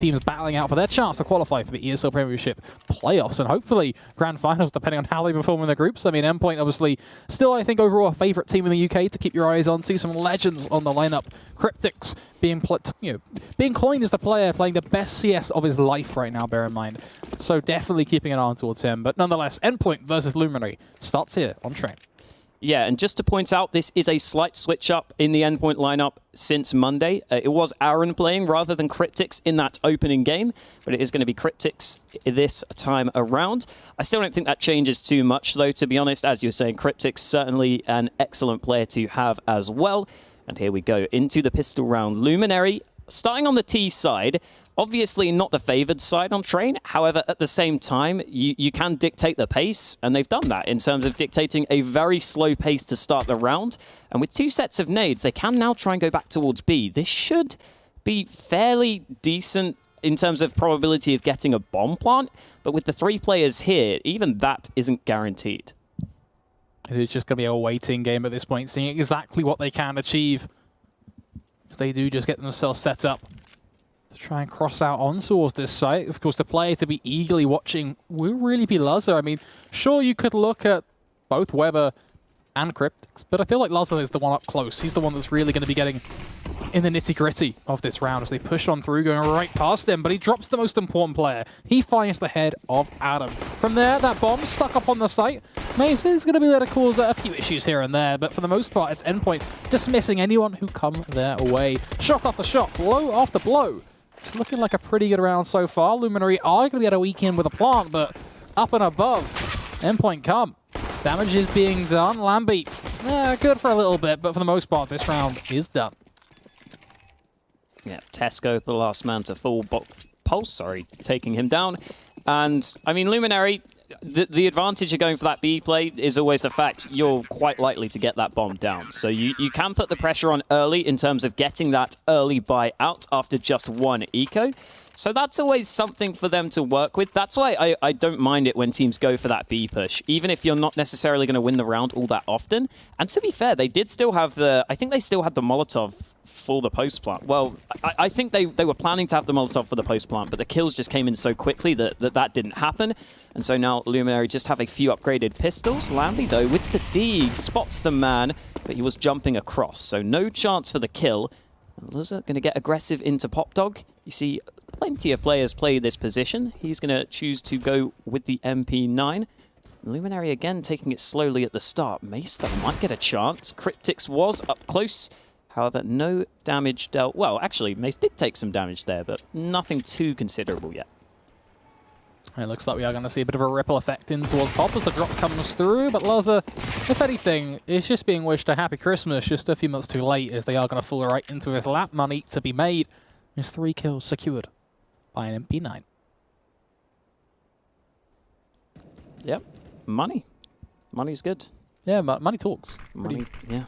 teams battling out for their chance to qualify for the ESL Premiership playoffs and hopefully grand finals, depending on how they perform in their groups. I mean, Endpoint obviously still, I think, overall a favourite team in the UK to keep your eyes on. See some legends on the lineup. Cryptics being coined as the player playing the best CS of his life right now, bear in mind. So definitely keeping an eye on towards him. But nonetheless, Endpoint versus Luminary starts here on Train. Yeah, and just to point out, this is a slight switch up in the Endpoint lineup since Monday. It was Aaron playing rather than Cryptics in that opening game, but it is going to be Cryptics this time around. I still don't think that changes too much, though, to be honest. As you were saying, Cryptics certainly an excellent player to have as well. And here we go into the pistol round. Luminary, starting on the T side, obviously not the favoured side on Train. However, at the same time, you can dictate the pace, and they've done that in terms of dictating a very slow pace to start the round. And with 2 sets of nades, they can now try and go back towards B. This should be fairly decent in terms of probability of getting a bomb plant, but with the 3 players here, even that isn't guaranteed. It is just going to be a waiting game at this point, seeing exactly what they can achieve. They do just get themselves set up to try and cross out on towards this site. Of course, the player to be eagerly watching will really be Lazar. I mean, sure, you could look at both Weber and Cryptics, but I feel like Lazar is the one up close. He's the one that's really going to be getting in the nitty-gritty of this round as they push on through, going right past him, but he drops the most important player. He finds the head of Adam. From there, that bomb stuck up on the site. Mace is going to be there to cause a few issues here and there, but for the most part, it's Endpoint dismissing anyone who come their way. Shot after shot, blow after blow. It's looking like a pretty good round so far. Luminary are going to get a weekend with a plant, but up and above, Endpoint come. Damage is being done. Lamby, good for a little bit, but for the most part, this round is done. Yeah, Tesco, the last man to fall. Pulse, taking him down. And, I mean, Luminary, the advantage of going for that B play is always the fact you're quite likely to get that bomb down. So you can put the pressure on early in terms of getting that early buy out after just 1 eco. So that's always something for them to work with. That's why I don't mind it when teams go for that B push, even if you're not necessarily going to win the round all that often. And to be fair, they did still have I think they still had the Molotov for the post plant. Well, I think they were planning to have the Molotov for the post plant, but the kills just came in so quickly that didn't happen. And so now Luminary just have a few upgraded pistols. Lamby, though, with the D, spots the man, but he was jumping across, so no chance for the kill. Lazar going to get aggressive into Pop Dog. You see plenty of players play this position. He's going to choose to go with the MP9. Luminary again taking it slowly at the start. Mace might get a chance. Cryptics was up close. However, no damage dealt. Well, actually, Mace did take some damage there, but nothing too considerable yet. It looks like we are going to see a bit of a ripple effect in towards Pop as the drop comes through, but Lazar, if anything, is just being wished a happy Christmas just a few months too late, as they are going to fall right into his lap. Money to be made. There's 3 kills secured by an MP9. Yep, money. Money's good. Yeah, money talks. Money, yeah.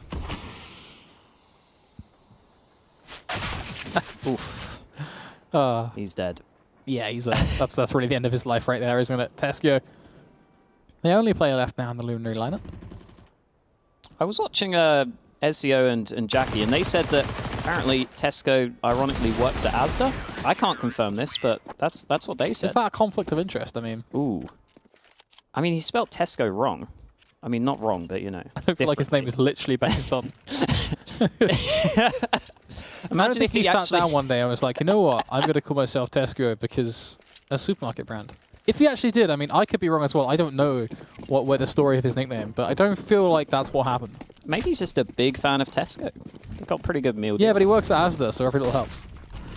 Oof. He's dead. Yeah, he's that's really the end of his life right there, isn't it? Tesco. The only player left now in the Luminary lineup. I was watching Ezio and Jackie, and they said that apparently Tesco ironically works at Asda. I can't confirm this, but that's what they said. Is that a conflict of interest? I mean, ooh. I mean, he spelled Tesco wrong. I mean, not wrong, but you know. I don't feel like his name is literally based on. Imagine if he sat down one day and was like, you know what, I'm going to call myself Tesco because a supermarket brand. If he actually did, I mean, I could be wrong as well. I don't know where the story of his nickname, but I don't feel like that's what happened. Maybe he's just a big fan of Tesco. He got pretty good meal. Yeah, but he works at Asda, so every little helps.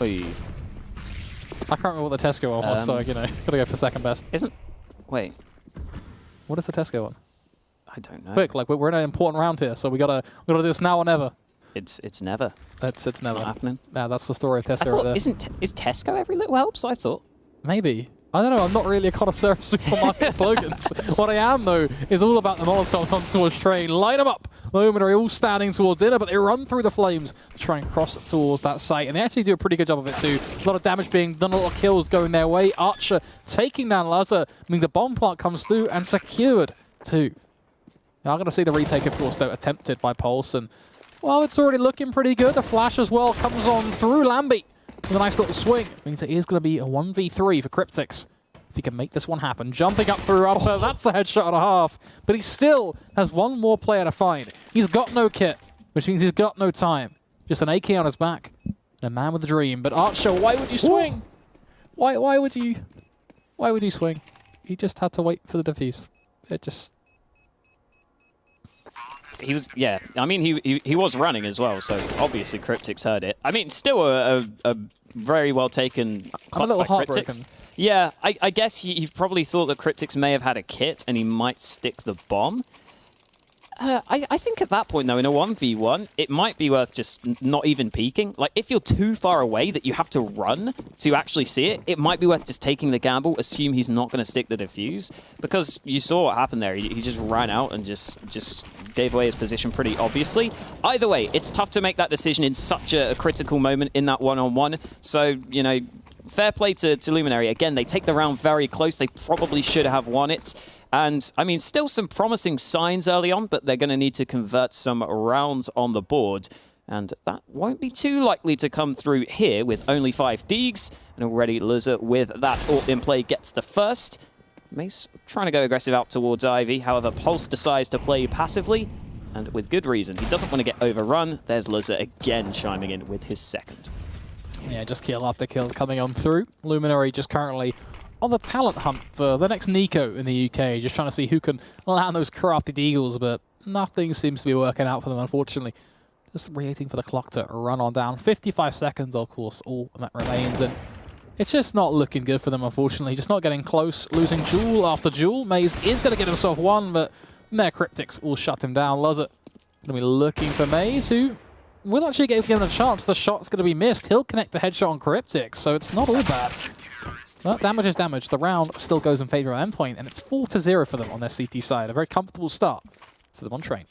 Oy. I can't remember what the Tesco one was, so, you know, gotta go for second best. Wait. What is the Tesco one? I don't know. Quick, like, we're in an important round here, so we gotta do this now or never. It's never. It's never. Not happening. Yeah, that's the story of Tesco right there. Is Tesco every little helps? I thought. Maybe. I don't know, I'm not really a connoisseur of supermarket slogans. What I am, though, is all about the Molotovs on towards Train. Line them up! Luminary all standing towards inner, but they run through the flames to try and cross towards that site. And they actually do a pretty good job of it, too. A lot of damage being done, a lot of kills going their way. Archer taking down Lazar, means the bomb plant comes through and secured, too. Now, I'm going to see the retake, of course, though, attempted by Pulse. And, well, it's already looking pretty good. The flash as well comes on through Lamby. with a nice little swing. Means it is going to be a 1v3 for Cryptix. If he can make this one happen. Jumping up through upper, that's a headshot and a half. But he still has one more player to find. He's got no kit, which means he's got no time. Just an AK on his back. And a man with a dream. But Archer, why would you swing? Why would you swing? He just had to wait for the defuse. It just... He was, yeah. I mean, he was running as well, so obviously Cryptix heard it. I mean, still a very well taken. I'm a little heartbroken. Cryptix. Yeah, I guess he probably thought that Cryptix may have had a kit and he might stick the bomb. I think at that point, though, in a 1v1, it might be worth just not even peeking. Like, if you're too far away that you have to run to actually see it, it might be worth just taking the gamble, assume he's not going to stick the defuse, because you saw what happened there. He just ran out and just gave away his position pretty obviously. Either way, it's tough to make that decision in such a critical moment in that one-on-one. So, you know, fair play to Luminary. Again, they take the round very close. They probably should have won it. And, I mean, still some promising signs early on, but they're going to need to convert some rounds on the board. And that won't be too likely to come through here with only 5 Deegs. And already Luzzer with that ult in play gets the first. Mace trying to go aggressive out towards Ivy. However, Pulse decides to play passively, and with good reason. He doesn't want to get overrun. There's Luzzer again chiming in with his second. Yeah, just kill after kill coming on through. Luminary just currently on the talent hunt for the next Nico in the UK, just trying to see who can land those crafted eagles, but nothing seems to be working out for them, unfortunately. Just waiting for the clock to run on down. 55 seconds, of course, all that remains, and it's just not looking good for them, unfortunately. Just not getting close, losing duel after duel. Maze is going to get himself one, but their Cryptix will shut him down. Luzzer going to be looking for Maze, who will actually give him a chance. The shot's going to be missed. He'll connect the headshot on Cryptix, so it's not all bad. Well, damage is damage. The round still goes in favor of Endpoint, and it's 4-0 for them on their CT side. A very comfortable start for them on train.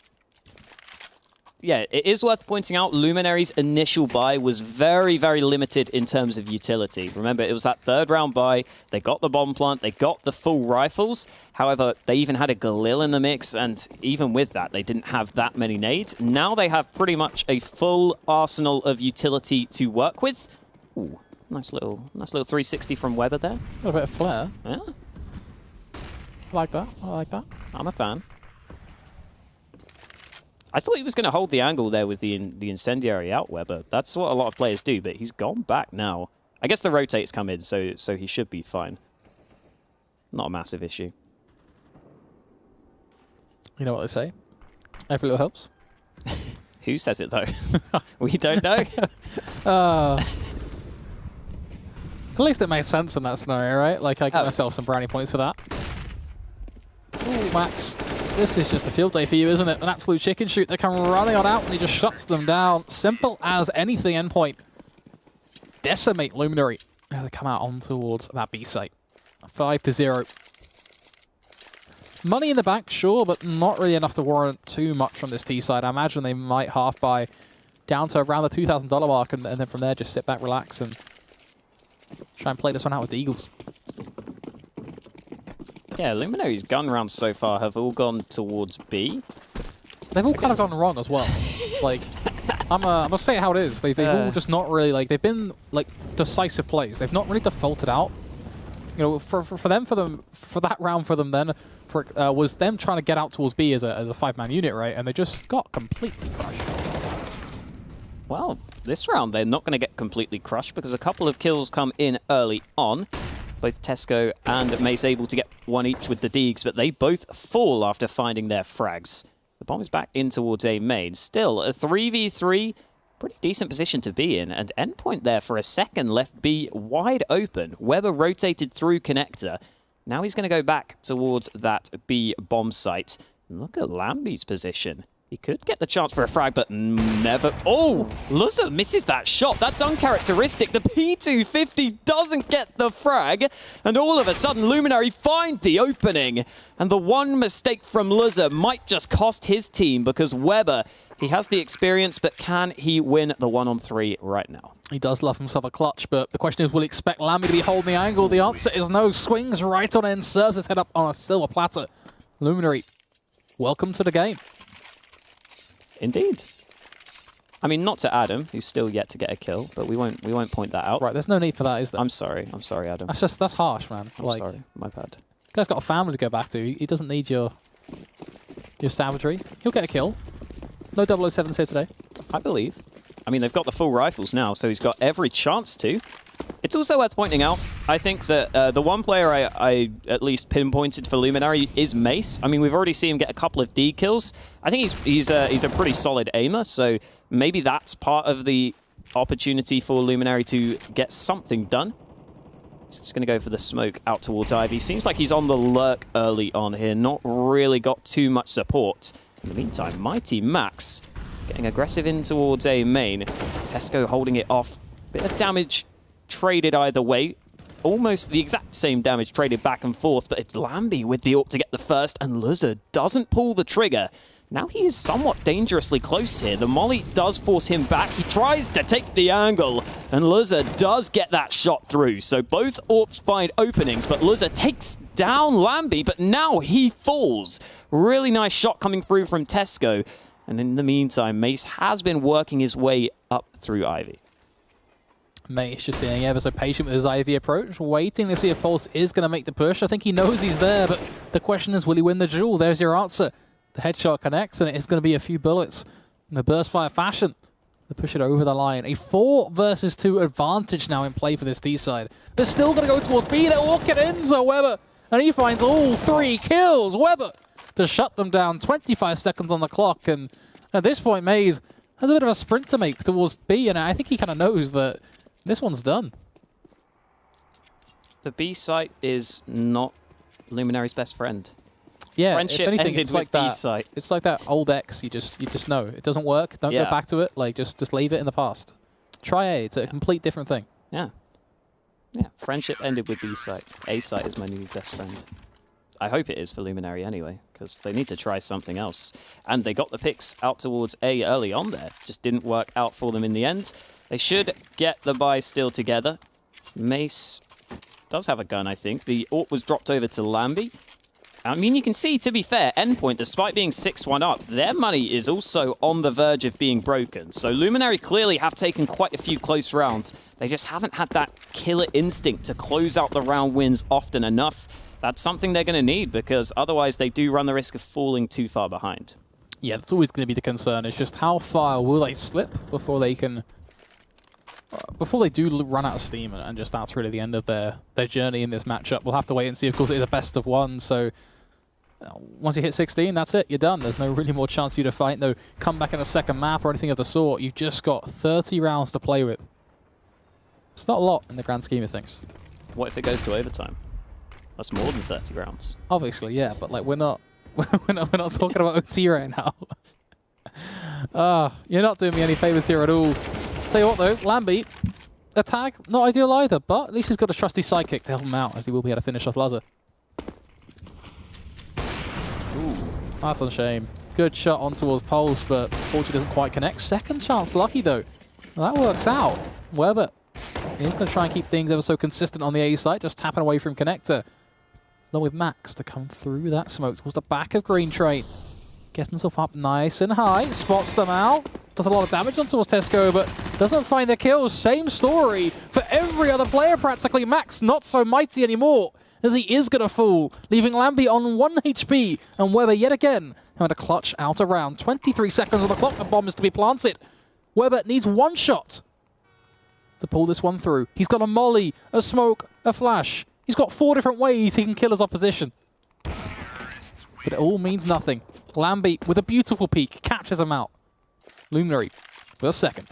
Yeah, it is worth pointing out Luminary's initial buy was very, very limited in terms of utility. Remember, it was that third round buy. They got the bomb plant. They got the full rifles. However, they even had a Galil in the mix, and even with that, they didn't have that many nades. Now they have pretty much a full arsenal of utility to work with. Ooh. Nice little 360 from Weber there. Got a bit of flair. Yeah. I like that. I like that. I'm a fan. I thought he was going to hold the angle there with the incendiary out, Weber. That's what a lot of players do, but he's gone back now. I guess the rotates come in, so he should be fine. Not a massive issue. You know what they say? Every little helps. Who says it, though? We don't know. At least it made sense in that scenario, right? Like, I give myself some brownie points for that. Ooh, Max. This is just a field day for you, isn't it? An absolute chicken shoot. They come running on out and he just shuts them down. Simple as anything, Endpoint. Decimate Luminary as they come out on towards that B site. 5-0. Money in the bank, sure, but not really enough to warrant too much from this T side. I imagine they might half buy down to around the $2,000 mark, and then from there just sit back, relax, and try and play this one out with the Eagles. Yeah, Luminary's gun rounds so far have all gone towards B. They've all kind of gone wrong as well. Like, I'm gonna say it how it is. They've all just not really, like, they've been, like, decisive plays. They've not really defaulted out. You know, for that round for them then, was them trying to get out towards B as a 5-man unit, right? And they just got completely crushed. Well, this round they're not going to get completely crushed because a couple of kills come in early on. Both Tesco and Mace able to get one each with the Deegs, but they both fall after finding their frags. The bomb is back in towards A main. Still, a 3v3, pretty decent position to be in, and Endpoint there for a second left B wide open. Weber rotated through connector. Now he's going to go back towards that B bomb site. Look at Lamby's position. He could get the chance for a frag, but never... Oh! Luzzer misses that shot. That's uncharacteristic. The P250 doesn't get the frag, and all of a sudden, Luminary find the opening. And the one mistake from Luzzer might just cost his team, because Weber, he has the experience, but can he win the 1-on-3 right now? He does love himself a clutch, but the question is, will he expect Lamby to be holding the angle? The answer is no. Swings right on in, serves his head up on a silver platter. Luminary, welcome to the game. Indeed. I mean, not to Adam, who's still yet to get a kill, but we won't point that out. Right, there's no need for that, is there? I'm sorry, Adam. That's harsh, man. I'm sorry, my bad. Guy's got a family to go back to. He doesn't need your savagery. He'll get a kill. No 007s here today. I believe. I mean, they've got the full rifles now, so he's got every chance to. It's also worth pointing out, I think that the one player I at least pinpointed for Luminary is Mace. I mean, we've already seen him get a couple of D kills. I think he's a pretty solid aimer, so maybe that's part of the opportunity for Luminary to get something done. He's just going to go for the smoke out towards Ivy. Seems like he's on the lurk early on here, not really got too much support. In the meantime, Mighty Max getting aggressive in towards A main. Tesco holding it off. Bit of damage traded either way. Almost the exact same damage traded back and forth, but it's Lambie with the AWP to get the first, and Luzza doesn't pull the trigger. Now he is somewhat dangerously close here. The molly does force him back. He tries to take the angle, and Luzza does get that shot through. So both AWPs find openings, but Luzza takes down Lambie, but now he falls. Really nice shot coming through from Tesco. And in the meantime, Mace has been working his way up through Ivy. Mace just being ever so patient with his Ivy approach, waiting to see if Pulse is going to make the push. I think he knows he's there, but the question is, will he win the duel? There's your answer. The headshot connects, and it's going to be a few bullets in a burst fire fashion to push it over the line. A 4 versus 2 advantage now in play for this D side. They're still going to go towards B. They're walking in, so Weber, and he finds all 3 kills. Weber to shut them down. 25 seconds on the clock, and at this point, Maze has a bit of a sprint to make towards B, and I think he kind of knows that this one's done. The B site is not Luminary's best friend. Yeah, Friendship if anything, ended it's like with that. B-site. It's like that old ex. You just know it doesn't work. Don't go back to it. Like just leave it in the past. Try A. It's a complete different thing. Yeah. Yeah. Friendship ended with B site. A site is my new best friend. I hope it is for Luminary anyway, because they need to try something else. And they got the picks out towards A early on there. Just didn't work out for them in the end. They should get the buy still together. Mace does have a gun, I think. The AWP was dropped over to Lambie. I mean, you can see, to be fair, Endpoint, despite being 6-1 up, their money is also on the verge of being broken. So Luminary clearly have taken quite a few close rounds. They just haven't had that killer instinct to close out the round wins often enough. That's something they're going to need, because otherwise they do run the risk of falling too far behind. Yeah, that's always going to be the concern. It's just how far will they slip before they can... before they do run out of steam, and just that's really the end of their journey in this matchup. We'll have to wait and see. Of course, it is a best of 1, so once you hit 16, that's it. You're done. There's no really more chance for you to fight, no comeback in a second map or anything of the sort. You've just got 30 rounds to play with. It's not a lot in the grand scheme of things. What if it goes to overtime? That's more than 30 rounds. Obviously, yeah, but like we're not talking about OT right now. You're not doing me any favors here at all. Tell you what though, Lambie, the tag, not ideal either, but at least he's got a trusty sidekick to help him out, as he will be able to finish off Luzza. Ooh, that's a shame. Good shot on towards Pulse, but fortunately doesn't quite connect. Second chance lucky though. Well, that works out. Weber, he's going to try and keep things ever so consistent on the A side, just tapping away from connector. Along with Max to come through that smoke towards the back of Green Train. Getting himself up nice and high, spots them out. Does a lot of damage on towards Tesco, but doesn't find the kills. Same story for every other player practically. Max not so mighty anymore, as he is going to fall, leaving Lambie on 1 HP, and Weber yet again having to clutch out around. 23 seconds on the clock, the bomb is to be planted. Weber needs 1 shot to pull this one through. He's got a molly, a smoke, a flash. He's got 4 different ways he can kill his opposition. But it all means nothing. Lambie, with a beautiful peek, captures him out. Luminary with a second.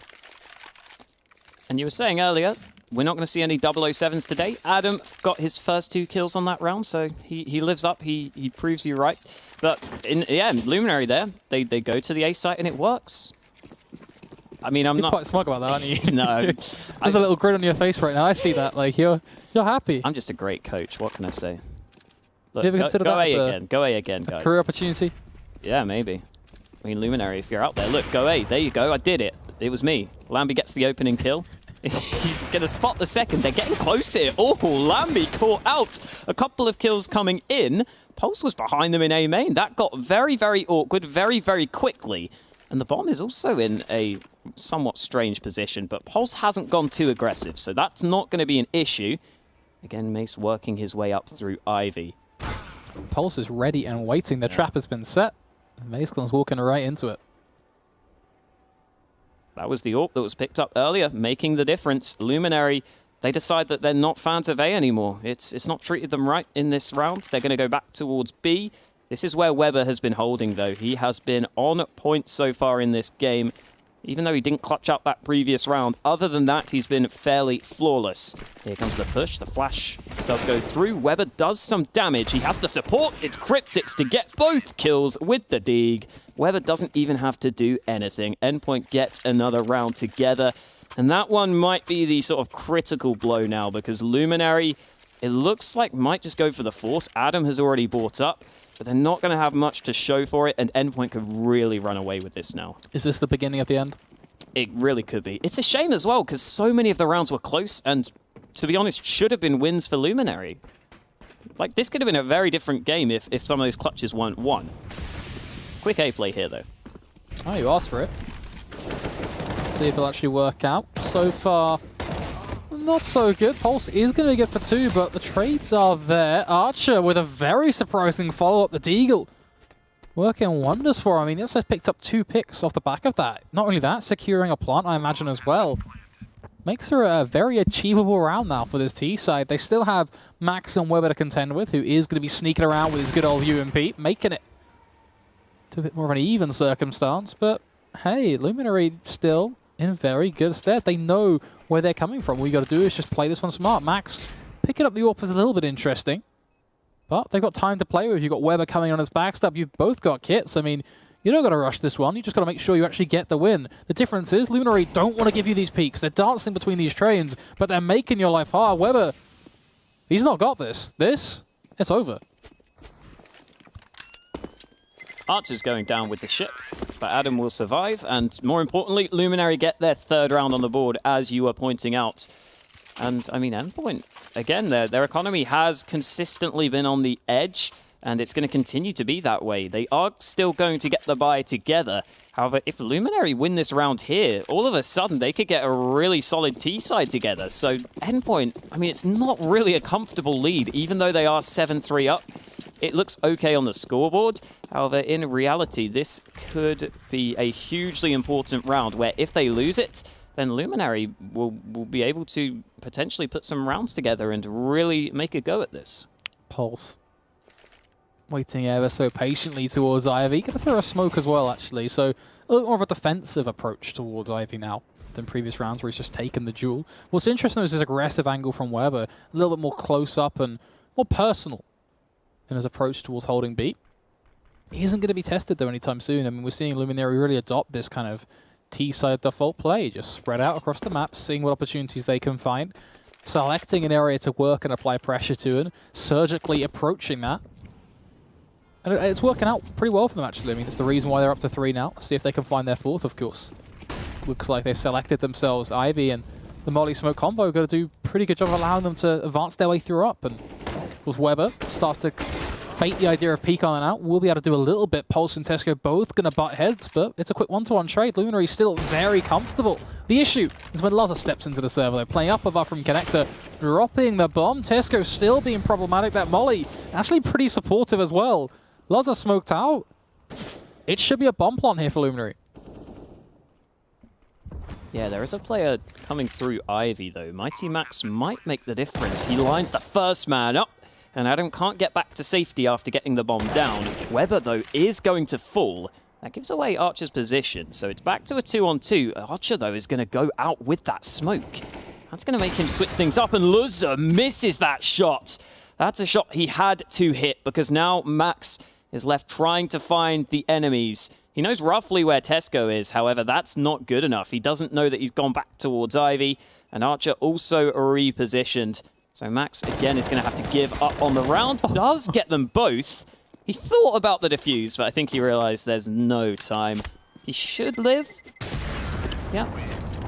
And you were saying earlier, we're not going to see any 007s today. Adam got his first 2 kills on that round, so he lives up. He proves you right. But yeah, Luminary there, they go to the A site and it works. I mean, I'm not quite smug about that, aren't you? No. There's a little grin on your face right now. I see that. Like you're happy. I'm just a great coach. What can I say? Look, go A again. Go A again, guys. Career opportunity? Yeah, maybe. I mean, Luminary, if you're out there, look, go A. There you go. I did it. It was me. Lambie gets the opening kill. He's going to spot the second. They're getting close here. Oh, Lambie caught out. A couple of kills coming in. Pulse was behind them in A main. That got very, very awkward very, very quickly. And the bomb is also in a somewhat strange position, but Pulse hasn't gone too aggressive, so that's not going to be an issue. Again, Mace working his way up through Ivy. Pulse is ready and waiting. The trap has been set. And Mace's walking right into it. That was the AWP that was picked up earlier, making the difference. Luminary, they decide that they're not fans of A anymore. It's not treated them right in this round. They're going to go back towards B. This is where Weber has been holding, though. He has been on point so far in this game, even though he didn't clutch up that previous round. Other than that, he's been fairly flawless. Here comes the push. The flash does go through. Weber does some damage. He has the support. It's Cryptics to get both kills with the dig. Weber doesn't even have to do anything. Endpoint gets another round together. And that one might be the sort of critical blow now, because Luminary, it looks like might just go for the force. Adam has already bought up, but they're not going to have much to show for it, and Endpoint could really run away with this now. Is this the beginning of the end? It really could be. It's a shame as well, because so many of the rounds were close, and to be honest, should have been wins for Luminary. Like, this could have been a very different game if some of those clutches weren't won. Quick A play here, though. Oh, you asked for it. Let's see if it'll actually work out. So far, not so good. Pulse is going to get for 2, but the trades are there. Archer with a very surprising follow-up. The Deagle working wonders for him. I mean, he also picked up 2 picks off the back of that. Not only that, securing a plant, I imagine, as well. Makes her a very achievable round now for this T side. They still have Max and Weber to contend with, who is going to be sneaking around with his good old UMP, making it to a bit more of an even circumstance. But hey, Luminary still in very good stead. They know where they're coming from. All you got to do is just play this one smart. Max picking up the AWP is a little bit interesting, but they've got time to play with. You've got Weber coming on his backstab. You've both got kits. I mean, you don't got to rush this one. You just got to make sure you actually get the win. The difference is Luminary don't want to give you these peaks. They're dancing between these trains, but they're making your life hard. Weber, he's not got this. It's over. Archer's going down with the ship, but Adam will survive, and more importantly, Luminary get their 3rd round on the board, as you were pointing out. And, I mean, Endpoint, again, their economy has consistently been on the edge, and it's going to continue to be that way. They are still going to get the bye together. However, if Luminary win this round here, all of a sudden they could get a really solid T-side together. So Endpoint, I mean, it's not really a comfortable lead, even though they are 7-3 up. It looks okay on the scoreboard. However, in reality, this could be a hugely important round where if they lose it, then Luminary will be able to potentially put some rounds together and really make a go at this. Pulse waiting ever so patiently towards Ivy. Going to throw a smoke as well, actually. So a little more of a defensive approach towards Ivy now than previous rounds where he's just taken the duel. What's interesting is this aggressive angle from Weber. A little bit more close up and more personal in his approach towards holding B. He isn't going to be tested, though, anytime soon. I mean, we're seeing Luminary really adopt this kind of T-side default play. Just spread out across the map, seeing what opportunities they can find, selecting an area to work and apply pressure to, and surgically approaching that. And it's working out pretty well for them, actually. I mean, it's the reason why they're up to 3 now. Let's see if they can find their 4th, of course. Looks like they've selected themselves Ivy, and the Molly Smoke combo got to do a pretty good job of allowing them to advance their way through up. And of course, Weber starts to bait the idea of peek on and out. We'll be able to do a little bit. Pulse and Tesco both going to butt heads, but it's a quick 1-to-1 trade. Luminary still very comfortable. The issue is when Lazar steps into the server. They're playing up above from Connector, dropping the bomb. Tesco still being problematic. That Molly actually pretty supportive as well. Lazar smoked out. It should be a bomb plant here for Luminary. Yeah, there is a player coming through Ivy, though. Mighty Max might make the difference. He lines the first man up, and Adam can't get back to safety after getting the bomb down. Weber, though, is going to fall. That gives away Archer's position, so it's back to a 2-on-2. Archer, though, is going to go out with that smoke. That's going to make him switch things up, and Luzza misses that shot. That's a shot he had to hit, because now Max is left trying to find the enemies. He knows roughly where Tesco is, however, that's not good enough. He doesn't know that he's gone back towards Ivy, and Archer also repositioned. So Max, again, is going to have to give up on the round. Does get them both. He thought about the defuse, but I think he realized there's no time. He should live. Yeah,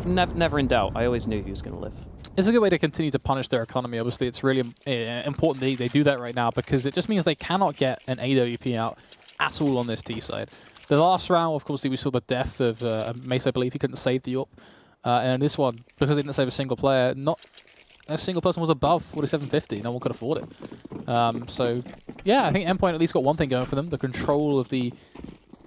never in doubt. I always knew he was going to live. It's a good way to continue to punish their economy. Obviously, it's really important they do that right now, because it just means they cannot get an AWP out at all on this T side. The last round, of course, we saw the death of Mace, I believe. He couldn't save the AWP. And this one, because he didn't save a single player, not a single person was above 4750. No one could afford it. So, yeah, I think Endpoint at least got one thing going for them, the control of the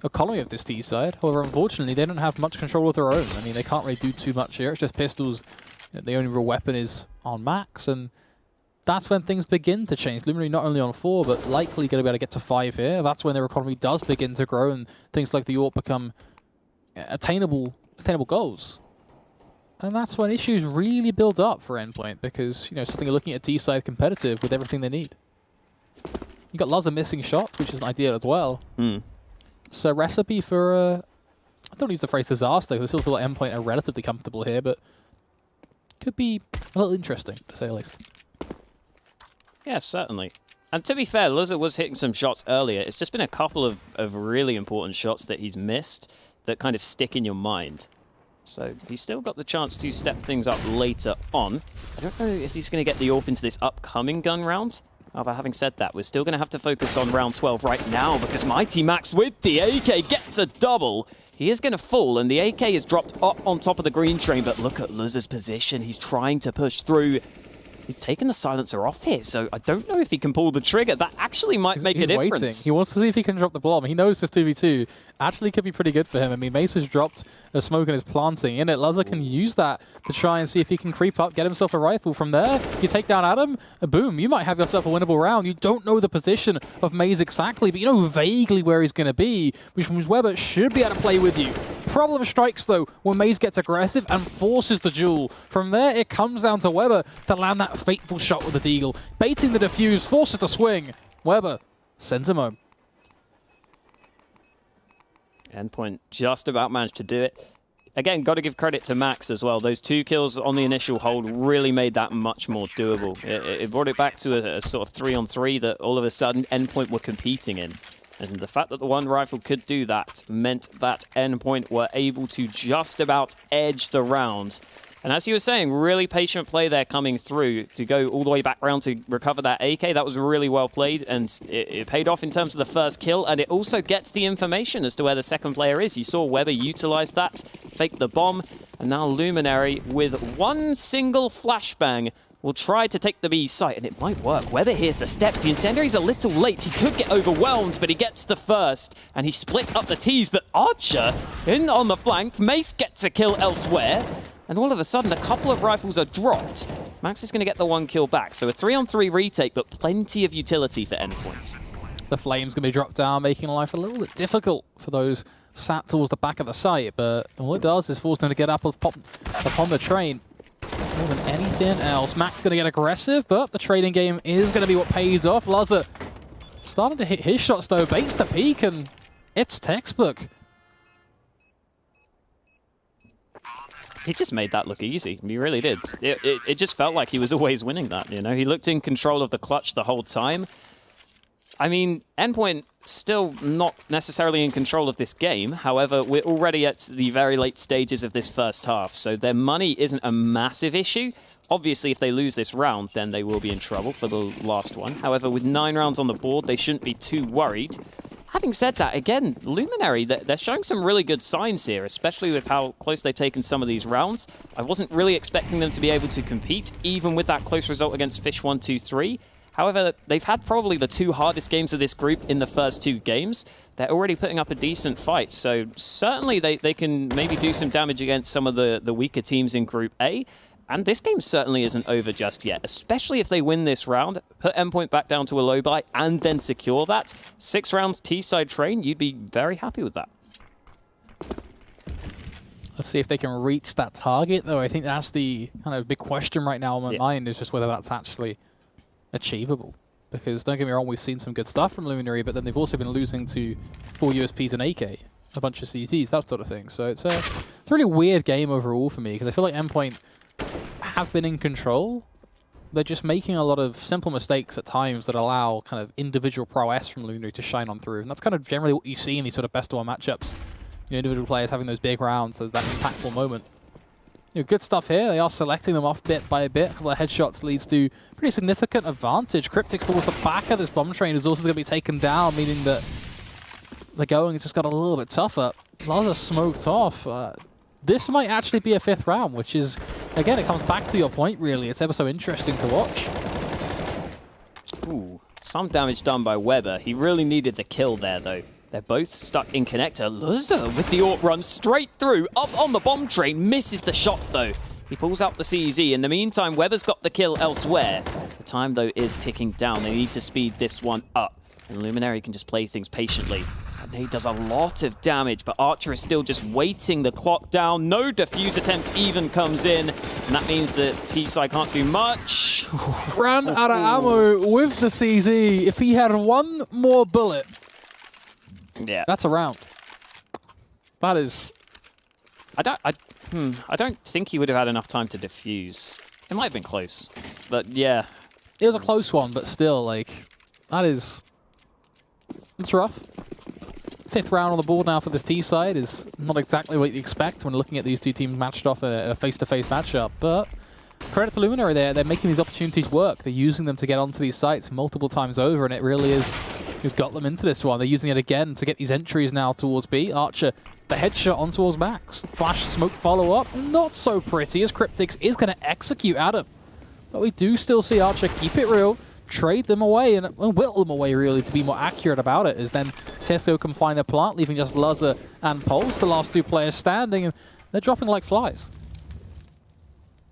economy of this T side. However, unfortunately, they don't have much control of their own. I mean, they can't really do too much here. It's just pistols. The only real weapon is on max, and that's when things begin to change. Luminary not only on 4, but likely going to be able to get to 5 here. That's when their economy does begin to grow, and things like the AWP become attainable goals. And that's when issues really build up for Endpoint, because, you know, suddenly you're looking at T-side competitive with everything they need. You got lots of missing shots, which is ideal as well. So recipe for, I don't use the phrase disaster, because I still feel like Endpoint are relatively comfortable here, but could be a little interesting, to say the least. Yeah, certainly. And to be fair, Luzza was hitting some shots earlier. It's just been a couple of really important shots that he's missed that kind of stick in your mind. So he's still got the chance to step things up later on. I don't know if he's going to get the AWP into this upcoming gun round. However, having said that, we're still going to have to focus on round 12 right now, because Mighty Max with the AK gets a double. He is going to fall, and the AK is dropped up on top of the green train, but look at Luzza's position. He's trying to push through. He's taken the silencer off here, so I don't know if he can pull the trigger. That actually might make a difference. Waiting. He wants to see if he can drop the bomb. He knows this 2v2 actually could be pretty good for him. I mean, Mace has dropped a smoke and is planting in it. Luzza can use that to try and see if he can creep up, get himself a rifle. From there, you take down Adam, boom, you might have yourself a winnable round. You don't know the position of Maze exactly, but you know vaguely where he's going to be, which means Weber should be able to play with you. Problem strikes, though, when Maze gets aggressive and forces the duel. From there, it comes down to Weber to land that fateful shot with the deagle. Baiting the defuse, forces the swing. Weber sends him home. Endpoint just about managed to do it. Again, got to give credit to Max as well. Those 2 kills on the initial hold really made that much more doable. It brought it back to a sort of 3-on-3 that all of a sudden Endpoint were competing in. And the fact that the one rifle could do that meant that Endpoint were able to just about edge the round. And as you were saying, really patient play there coming through to go all the way back around to recover that AK. That was really well played, and it paid off in terms of the first kill, and it also gets the information as to where the second player is. You saw Weber utilize that, fake the bomb, and now Luminary with one single flashbang will try to take the B site, and it might work. Weber hears the steps. The incendiary's a little late. He could get overwhelmed, but he gets the first, and he split up the T's, but Archer in on the flank. Mace gets a kill elsewhere. And all of a sudden, a couple of rifles are dropped. Max is going to get the 1 kill back. So a 3-on-3 retake, but plenty of utility for Endpoint. The flame's going to be dropped down, making life a little bit difficult for those sat towards the back of the site. But all it does is force them to get up upon the train. More than anything else, Max going to get aggressive, but the trading game is going to be what pays off. Luzza starting to hit his shots, though. Baits the peak, and it's textbook. He just made that look easy. He really did. It just felt like he was always winning that, you know? He looked in control of the clutch the whole time. I mean, Endpoint still not necessarily in control of this game. However, we're already at the very late stages of this first half, so their money isn't a massive issue. Obviously, if they lose this round, then they will be in trouble for the last one. However, with 9 rounds on the board, they shouldn't be too worried. Having said that, again, Luminary, they're showing some really good signs here, especially with how close they've taken some of these rounds. I wasn't really expecting them to be able to compete, even with that close result against Fish 1-2-3. However, they've had probably the 2 hardest games of this group in the first 2 games. They're already putting up a decent fight, so certainly they can maybe do some damage against some of the weaker teams in Group A. And this game certainly isn't over just yet, especially if they win this round, put Endpoint back down to a low buy, and then secure that. 6 rounds T-side train, you'd be very happy with that. Let's see if they can reach that target, though. I think that's the kind of big question right now on my mind, is just whether that's actually achievable. Because don't get me wrong, we've seen some good stuff from Luminary, but then they've also been losing to 4 USPs and AK, a bunch of CTs, that sort of thing. So it's a really weird game overall for me, because I feel like Endpoint have been in control. They're just making a lot of simple mistakes at times that allow kind of individual prowess from Luminary to shine on through. And that's kind of generally what you see in these sort of best-of-1 matchups. You know, individual players having those big rounds, that impactful moment. You know, good stuff here. They are selecting them off bit by bit. A couple of headshots leads to pretty significant advantage. Cryptic's towards the back of this bomb train is also going to be taken down, meaning that the going has just got a little bit tougher. Laza smoked off. This might actually be a 5th round, which is, again, it comes back to your point, really. It's ever so interesting to watch. Ooh, some damage done by Weber. He really needed the kill there, though. They're both stuck in connector. Luza with the AWP run straight through, up on the bomb train, misses the shot, though. He pulls out the CZ. In the meantime, Weber's got the kill elsewhere. The time, though, is ticking down. They need to speed this one up. And Luminary can just play things patiently. And he does a lot of damage, but Archer is still just waiting the clock down. No defuse attempt even comes in. And that means that T-Side can't do much. Ran out of ammo with the CZ. If he had one more bullet, yeah, that's a round. That is... I don't think he would have had enough time to defuse. It might have been close, but yeah. It was a close one, but still, like, that is... It's rough. 5th round on the board now for this T side is not exactly what you expect when looking at these two teams matched off in a face-to-face matchup, but credit to Luminary, they're making these opportunities work. They're using them to get onto these sites multiple times over, and it really is who've got them into this one. They're using it again to get these entries now towards B. Archer, the headshot on towards Max. Flash smoke follow-up, not so pretty as Cryptix is going to execute Adam. But we do still see Archer keep it real, trade them away, and whittle them away, really, to be more accurate about it, as then CSGO can find their plant, leaving just Luza and Pulse, the last 2 players standing, and they're dropping like flies.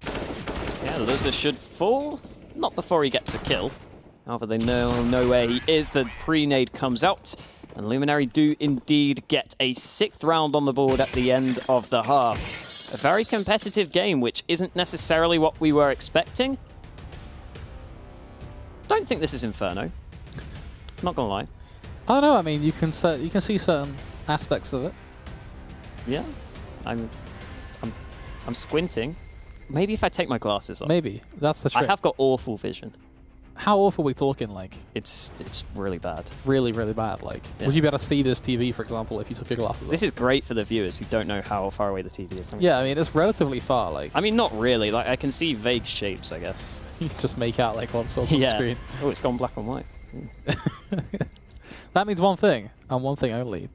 Yeah, Luza should fall. Not before he gets a kill. However, they know where he is. The pre-nade comes out, and Luminary do indeed get a 6th round on the board at the end of the half. A very competitive game, which isn't necessarily what we were expecting. Don't think this is Inferno. Not gonna lie. I don't know. I mean, you can see certain aspects of it. Yeah, I'm squinting. Maybe if I take my glasses off. Maybe that's the trick. I have got awful vision. How awful are we talking? Like, it's really bad. Really, really bad. Like, yeah. Would you be able to see this TV, for example, if you took your glasses off? This is great for the viewers who don't know how far away the TV is. Yeah, I mean, it's relatively far. Like, I mean, not really. Like, I can see vague shapes, I guess. You can just make out like what's on the screen. Oh, it's gone black and white. That means one thing, and one thing only.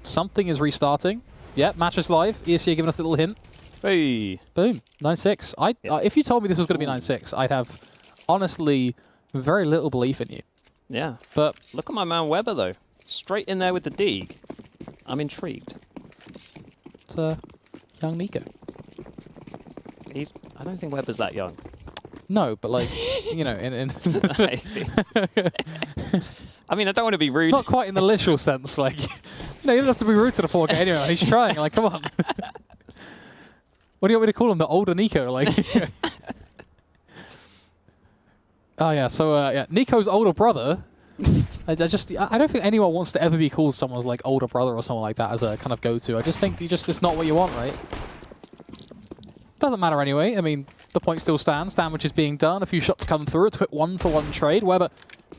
Something is restarting. Yeah, match is live. ESC giving us a little hint. Hey. Boom. 9-6. If you told me this was going to be 9-6, I'd have, honestly, very little belief in you. Yeah. But look at my man Weber, though. Straight in there with the Deeg. I'm intrigued. It's young Nico. I don't think Weber's that young. No, but like, you know, I mean, I don't want to be rude. Not quite in the literal sense, like, no, you don't have to be rude to the poor guy anyway. He's trying, like, come on. What do you want me to call him? The older Nico, like. Oh yeah, so yeah, Nico's older brother. I don't think anyone wants to ever be called someone's like older brother or something like that as a kind of go-to. I just think it's not what you want, right? Doesn't matter anyway. I mean, the point still stands. Damage is being done. A few shots come through. It's a quick 1-for-1 trade. Weber,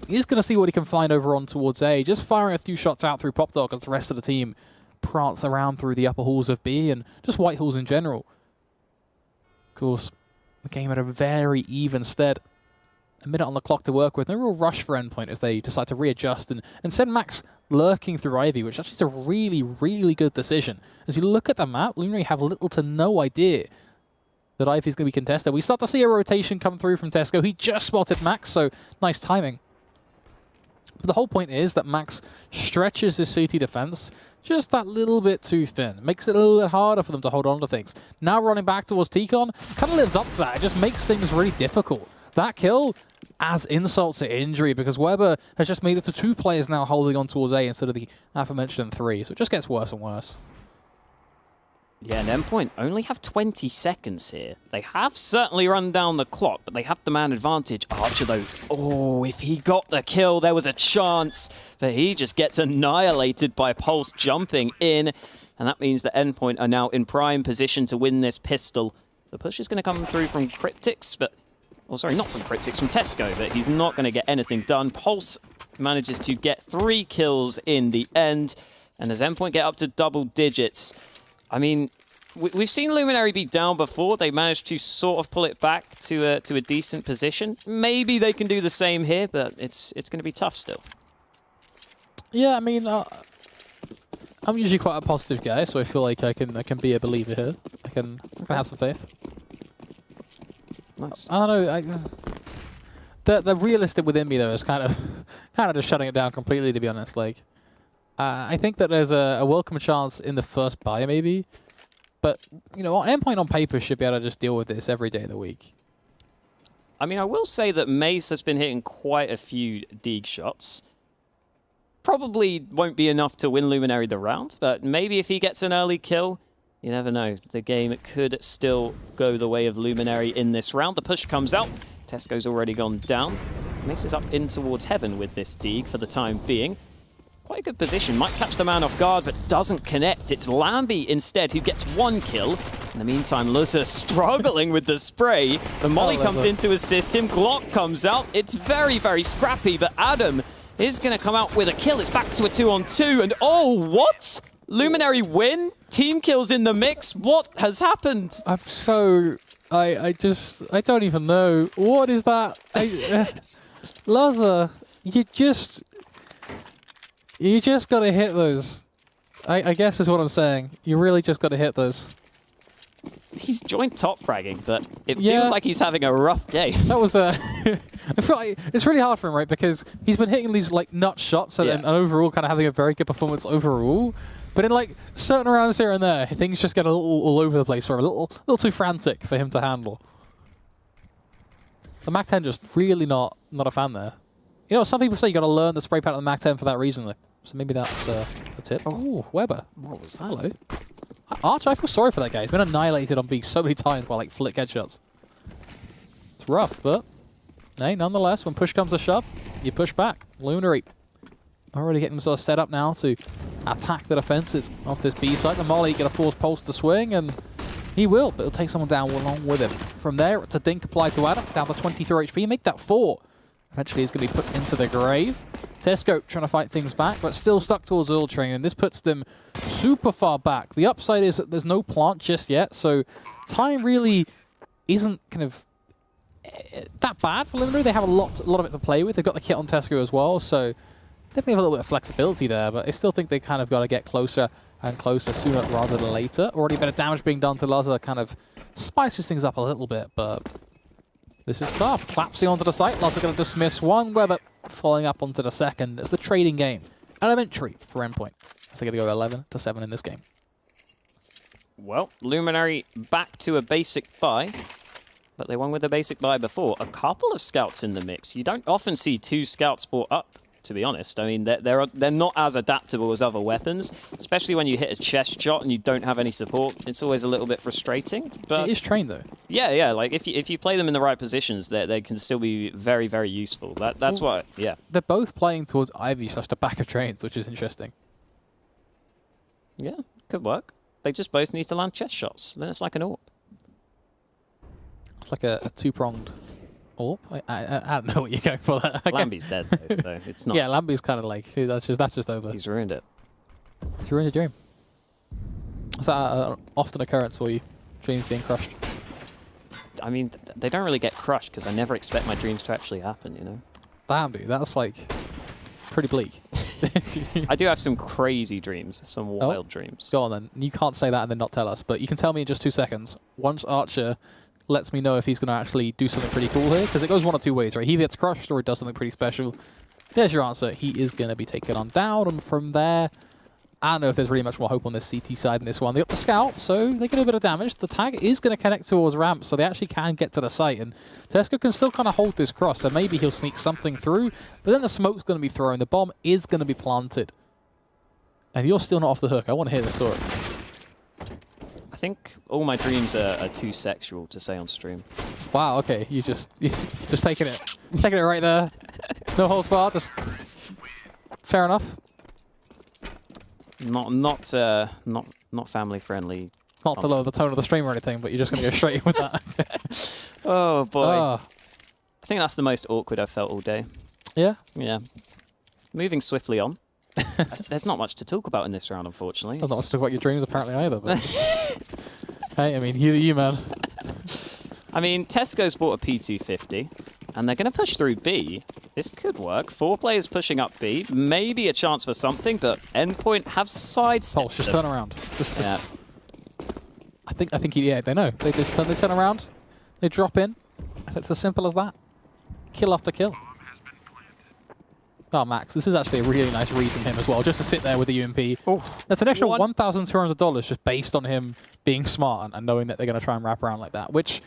he's going to see what he can find over on towards A. Just firing a few shots out through Pop Dog as the rest of the team prance around through the upper halls of B and just white halls in general. Of course, the game had a very even stead. A minute on the clock to work with. No real rush for Endpoint as they decide to readjust and send Max lurking through Ivy, which actually is a really, really good decision. As you look at the map, Luminary have little to no idea that Ivy's going to be contested. We start to see a rotation come through from Tesco. He just spotted Max, so nice timing. But the whole point is that Max stretches this CT defense just that little bit too thin. Makes it a little bit harder for them to hold on to things. Now running back towards T-Con, kind of lives up to that. It just makes things really difficult. That kill adds insult to injury because Weber has just made it to 2 players now holding on towards A instead of the aforementioned 3. So it just gets worse and worse. Yeah, and Endpoint only have 20 seconds here. They have certainly run down the clock, but they have the man advantage. Archer, though, oh, if he got the kill, there was a chance. But he just gets annihilated by Pulse jumping in. And that means that Endpoint are now in prime position to win this pistol. The push is going to come through from Cryptix, but... Oh, sorry, not from Cryptix, from Tesco, but he's not going to get anything done. Pulse manages to get 3 kills in the end. And as Endpoint get up to double digits... I mean, we've seen Luminary be down before. They managed to sort of pull it back to a decent position. Maybe they can do the same here, but it's going to be tough still. Yeah, I mean, I'm usually quite a positive guy, so I feel like I can be a believer here. I can have some faith. Nice. I don't know. The realistic within me though is kind of just shutting it down completely. To be honest, like I think that there's a welcome chance in the first buy maybe, but you know, Endpoint on paper should be able to just deal with this every day of the week. I mean, I will say that Mace has been hitting quite a few Deeg shots. Probably won't be enough to win Luminary the round, but maybe if he gets an early kill, you never know. The game could still go the way of Luminary in this round. The push comes out. Tesco's already gone down. Mace is up in towards heaven with this Deeg for the time being. Quite a good position. Might catch the man off guard, but doesn't connect. It's Lambie instead who gets 1 kill. In the meantime, Luzza struggling with the spray. The molly comes in to assist him. Glock comes out. It's very, very scrappy, but Adam is going to come out with a kill. It's back to a 2-on-2, and oh, what? Luminary win? Team kills in the mix? What has happened? I'm so... I don't even know. What is that? Luzza, you just got to hit those. I guess is what I'm saying. You really just got to hit those. He's joined top fragging, but it feels like he's having a rough game. That was I feel like it's really hard for him, right? Because he's been hitting these like nut shots and overall kind of having a very good performance overall. But in like certain rounds here and there, things just get a little all over the place, or a little too frantic for him to handle. The Mac-10 just really not a fan there. You know, some people say you got to learn the spray pattern of the Mac-10 for that reason, though. So maybe that's a tip. Oh, Weber. What was that? Hello. Arch, I feel sorry for that guy. He's been annihilated on B so many times by like flick headshots. It's rough, but hey, nonetheless, when push comes to shove, you push back. Luminary already getting themselves set up now to attack the defenses of this B site. The molly get a force pulse to swing, and he will, but it'll take someone down along with him. From there, it's a dink applied to Adam, down to 23 HP. Make that 4. Eventually, he's going to be put into the grave. Tesco trying to fight things back, but still stuck towards Oil Train, and this puts them super far back. The upside is that there's no plant just yet, so time really isn't kind of that bad for Luminary. They have a lot of it to play with. They've got the kit on Tesco as well, so definitely have a little bit of flexibility there, but I still think they kind of got to get closer and closer sooner rather than later. Already a bit of damage being done to Luzza kind of spices things up a little bit, but this is tough. Collapsing onto the site. Luzza going to dismiss one. Weber following up onto the second. It's the trading game. Elementary for Endpoint. So they're going to go 11-7 in this game. Well, Luminary back to a basic buy, but they won with a basic buy before. A couple of scouts in the mix. You don't often see 2 scouts brought up, to be honest. I mean, they're not as adaptable as other weapons, especially when you hit a chest shot and you don't have any support. It's always a little bit frustrating. But it is trained, though. Yeah. Like, if you play them in the right positions, they can still be very, very useful. That's what, yeah. They're both playing towards Ivy / the back of trains, which is interesting. Yeah, could work. They just both need to land chest shots. Then it's like an AWP. It's like a two-pronged AWP. I don't know what you're going for there. Lambie's dead, though, so it's not. Yeah, Lambie's kind of like, that's just over. He's ruined it. He's ruined your dream. Is that an often occurrence for you? Dreams being crushed? I mean, they don't really get crushed because I never expect my dreams to actually happen, you know? Damn, dude, that's like pretty bleak. I do have some crazy dreams, some wild dreams. Go on then. You can't say that and then not tell us, but you can tell me in just 2 seconds. Once Archer lets me know if he's going to actually do something pretty cool here, because it goes one of 2 ways, right? He gets crushed or he does something pretty special. There's your answer. He is going to be taken on down, and from there, I don't know if there's really much more hope on this CT side in this one. They got the scout, so they get a bit of damage. The tag is going to connect towards ramp, so they actually can get to the site, and Tesco can still kind of hold this cross, so maybe he'll sneak something through, but then the smoke's going to be thrown. The bomb is going to be planted. And you're still not off the hook. I want to hear the story. I think all my dreams are too sexual to say on stream. Wow, okay. You're just taking it right there. No holds barred, just fair enough. Not family friendly. Not to lower the tone of the stream or anything, but you're just going to go straight in with that. Oh boy. Oh. I think that's the most awkward I've felt all day. Yeah? Yeah. Moving swiftly on. There's not much to talk about in this round, unfortunately. There's not much to talk about your dreams apparently either, but hey, I mean, you man. I mean, Tesco's bought a P250, and they're going to push through B. This could work. 4 players pushing up B. Maybe a chance for something, but Endpoint have sidestepped. Pulse, just turn around. Yeah. I think yeah, they know. They turn around, they drop in, and it's as simple as that. Kill after kill. Oh, Max, this is actually a really nice read from him as well, just to sit there with the UMP. Oh, that's an extra $1,200 just based on him being smart and knowing that they're going to try and wrap around like that, which,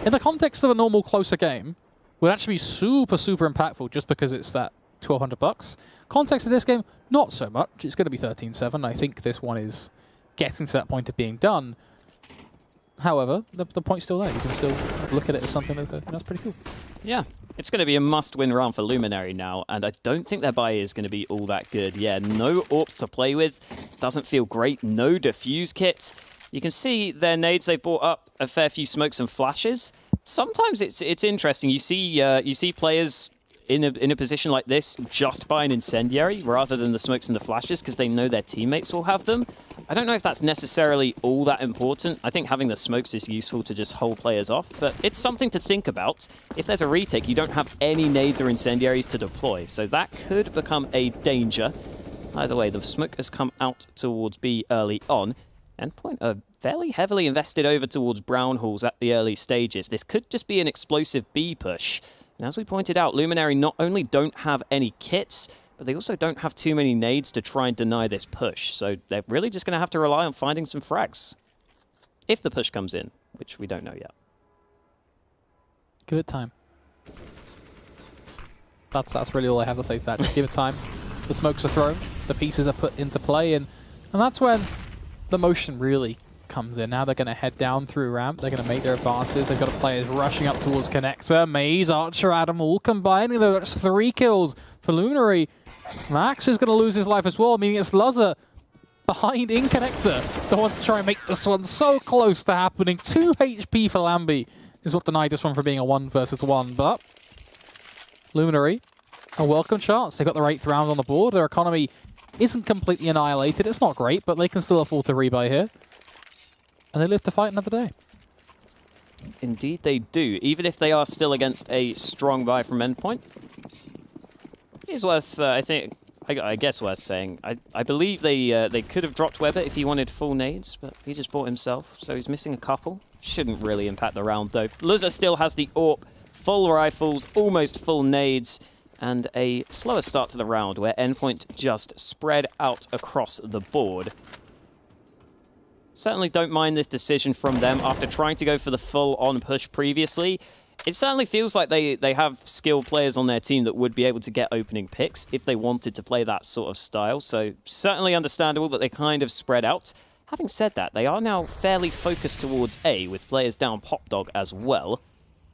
in the context of a normal closer game, would actually be super, super impactful just because it's that $1,200. Context of this game, not so much. It's going to be 13-7. I think this one is getting to that point of being done. However, the point's still there. You can still look at it as something that's pretty cool. Yeah, it's going to be a must-win round for Luminary now, and I don't think their buy is going to be all that good. Yeah, no AWPs to play with. Doesn't feel great. No defuse kits. You can see their nades. They've brought up a fair few smokes and flashes. Sometimes it's interesting. You see players in a position like this just buy an incendiary rather than the smokes and the flashes because they know their teammates will have them. I don't know if that's necessarily all that important. I think having the smokes is useful to just hold players off, but it's something to think about. If there's a retake, you don't have any nades or incendiaries to deploy, so that could become a danger. Either way, the smoke has come out towards B early on. Endpoint are fairly heavily invested over towards brown halls at the early stages. This could just be an explosive B push. And as we pointed out, Luminary not only don't have any kits, but they also don't have too many nades to try and deny this push. So they're really just going to have to rely on finding some frags. If the push comes in, which we don't know yet. Give it time. That's really all I have to say to that. Just give it time. The smokes are thrown. The pieces are put into play. And that's when the motion really comes in. Now they're going to head down through ramp. They're going to make their advances. They've got players rushing up towards connector. Maze, Archer, Adam all combining. That's 3 kills for Luminary. Max is going to lose his life as well, meaning it's Luzzer behind in connector. They want to try and make this one so close to happening. 2 HP for Lamby is what denied this one from being a 1 versus 1. But Luminary, a welcome chance. They've got the 8th round on the board. Their economy isn't completely annihilated. It's not great, but they can still afford to rebuy here. And they live to fight another day. Indeed they do, even if they are still against a strong buy from Endpoint. It is worth, I guess worth saying. I believe they could have dropped Weber if he wanted full nades, but he just bought himself, so he's missing a couple. Shouldn't really impact the round though. Luzzer still has the AWP, full rifles, almost full nades, and a slower start to the round where Endpoint just spread out across the board. Certainly don't mind this decision from them after trying to go for the full-on push previously. It certainly feels like they have skilled players on their team that would be able to get opening picks if they wanted to play that sort of style. So certainly understandable that they kind of spread out. Having said that, they are now fairly focused towards A with players down Pop Dog as well.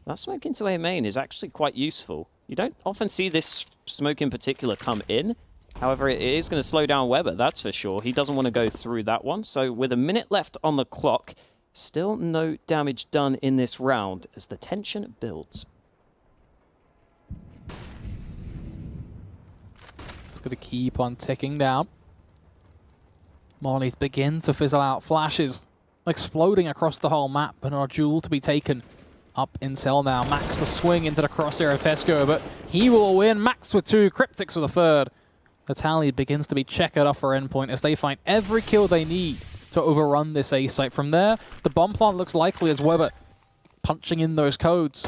That smoke into A main is actually quite useful. You don't often see this smoke in particular come in. However, it is going to slow down Weber, that's for sure. He doesn't want to go through that one. So with a minute left on the clock, still no damage done in this round as the tension builds. It's going to keep on ticking down. Mollies begin to fizzle out. Flashes exploding across the whole map, but not a jewel to be taken up in cell now. Max the swing into the crosshair of Tesco, but he will win. Max with 2, Cryptics with a 3rd. The tally begins to be checkered off for Endpoint as they find every kill they need to overrun this A site. From there, the bomb plant looks likely as Weber punching in those codes.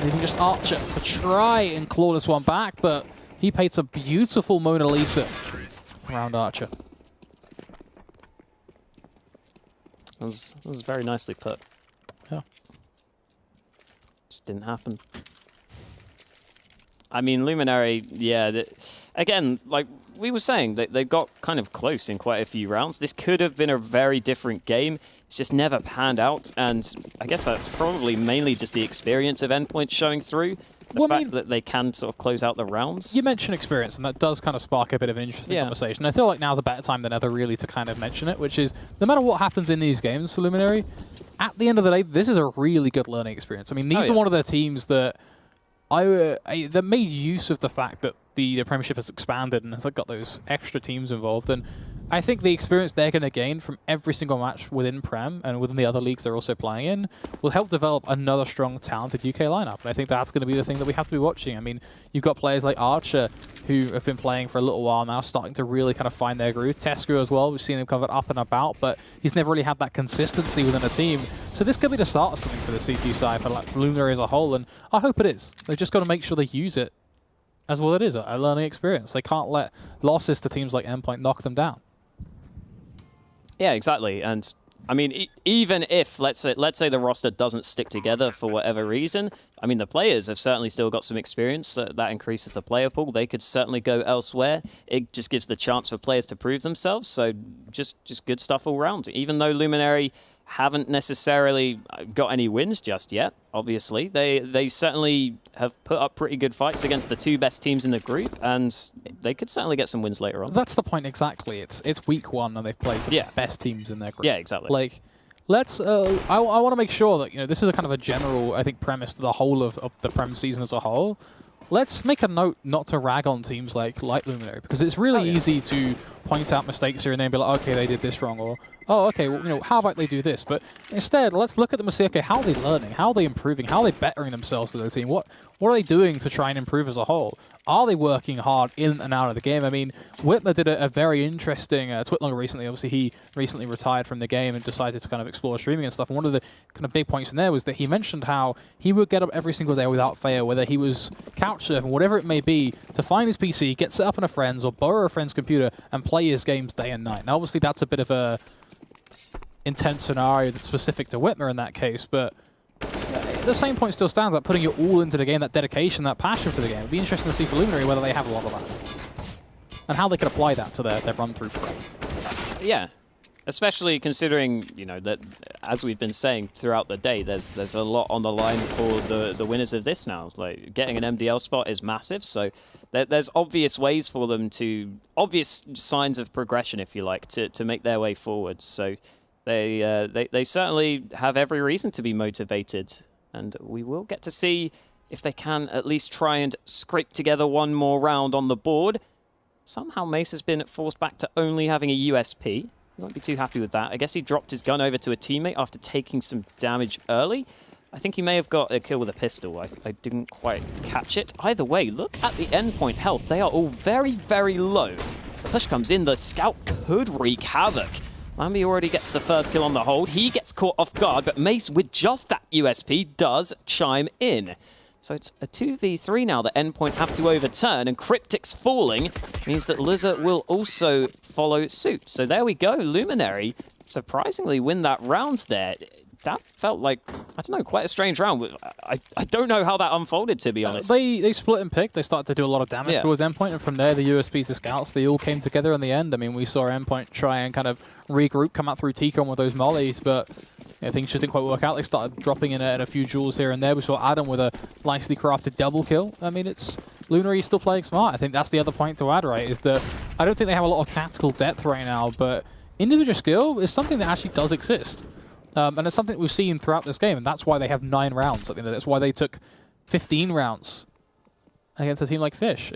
Leaving just Archer to try and claw this one back, but he paints a beautiful Mona Lisa around Archer. That was very nicely put. Yeah. Just didn't happen. I mean, Luminary, yeah, again, like we were saying, they got kind of close in quite a few rounds. This could have been a very different game. It's just never panned out, and I guess that's probably mainly just the experience of Endpoint showing through. The fact that they can sort of close out the rounds. You mentioned experience, and that does kind of spark a bit of an interesting conversation. I feel like now's a better time than ever really to kind of mention it, which is, no matter what happens in these games for Luminary, at the end of the day, this is a really good learning experience. I mean, these are one of the teams that that made use of the fact that the Premiership has expanded and has got those extra teams involved. And I think the experience they're going to gain from every single match within Prem and within the other leagues they're also playing in will help develop another strong, talented UK lineup. And I think that's going to be the thing that we have to be watching. I mean, you've got players like Archer, who have been playing for a little while now, starting to really kind of find their groove. Tesco as well, we've seen him covered up and about, but he's never really had that consistency within a team. So this could be the start of something for the CT side, for Luminary as a whole, and I hope it is. They've just got to make sure they use it as well it is, a learning experience. They can't let losses to teams like Endpoint knock them down. Yeah, exactly. And I mean, even if let's say the roster doesn't stick together for whatever reason, I mean, the players have certainly still got some experience. That increases the player pool. They could certainly go elsewhere. It just gives the chance for players to prove themselves. So just good stuff all around. Even though Luminary haven't necessarily got any wins just yet, obviously. They certainly have put up pretty good fights against the two best teams in the group, and they could certainly get some wins later on. That's the point exactly. It's week 1 and they've played some best teams in their group. Yeah, exactly. Like, let's. I want to make sure that this is a kind of a general, I think, premise to the whole of the Prem season as a whole. Let's make a note not to rag on teams like Luminary, because it's really easy to point out mistakes here and then be like, okay, they did this wrong, or oh, okay, well, how about they do this? But instead, let's look at them and say, okay, how are they learning? How are they improving? How are they bettering themselves as a team? What are they doing to try and improve as a whole? Are they working hard in and out of the game? I mean, Whitmer did a very interesting Twitlonger recently. Obviously, he recently retired from the game and decided to kind of explore streaming and stuff. And one of the kind of big points in there was that he mentioned how he would get up every single day without fail, whether he was couch surfing, whatever it may be, to find his PC, get set up on a friend's or borrow a friend's computer and play his games day and night. Now, obviously, that's a bit of a intense scenario that's specific to Whitmer in that case, but the same point still stands, like putting it all into the game, that dedication, that passion for the game. It'd be interesting to see for Luminary whether they have a lot of that and how they could apply that to their run-through play. Yeah, especially considering, that as we've been saying throughout the day, there's a lot on the line for the winners of this now. Like, getting an MDL spot is massive, so there's obvious ways for them obvious signs of progression, if you like, to make their way forward. So they certainly have every reason to be motivated, and we will get to see if they can at least try and scrape together one more round on the board. Somehow Mace has been forced back to only having a USP. He won't be too happy with that. I guess he dropped his gun over to a teammate after taking some damage early. I think he may have got a kill with a pistol. I didn't quite catch it. Either way, look at the Endpoint health. They are all very, very low. The push comes in. The scout could wreak havoc. Lamby already gets the first kill on the hold. He gets caught off guard, but Mace, with just that USP, does chime in. So it's a 2v3 now that Endpoint have to overturn, and Cryptic's falling means that Luzza will also follow suit. So there we go. Luminary surprisingly win that round there. That felt like, I don't know, quite a strange round. I don't know how that unfolded, to be honest. They split and picked. They started to do a lot of damage towards Endpoint, and from there, the USPs, the scouts, they all came together in the end. I mean, we saw Endpoint try and kind of regroup, come out through Ticon with those mollies, but things just didn't quite work out. They started dropping in a few jewels here and there. We saw Adam with a nicely crafted double kill. I mean, Luminary still playing smart. I think that's the other point to add, right, is that I don't think they have a lot of tactical depth right now, but individual skill is something that actually does exist. And it's something that we've seen throughout this game, and that's why they have 9 rounds. I think that's why they took 15 rounds against a team like Fish.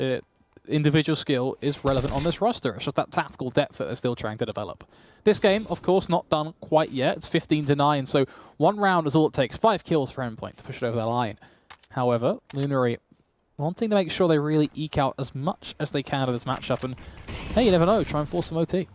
Individual skill is relevant on this roster. It's just that tactical depth that they're still trying to develop. This game, of course, not done quite yet. It's 15-9, so 1 round is all it takes. 5 kills for Endpoint to push it over the line. However, Luminary wanting to make sure they really eke out as much as they can of this matchup, and hey, you never know, try and force some OT.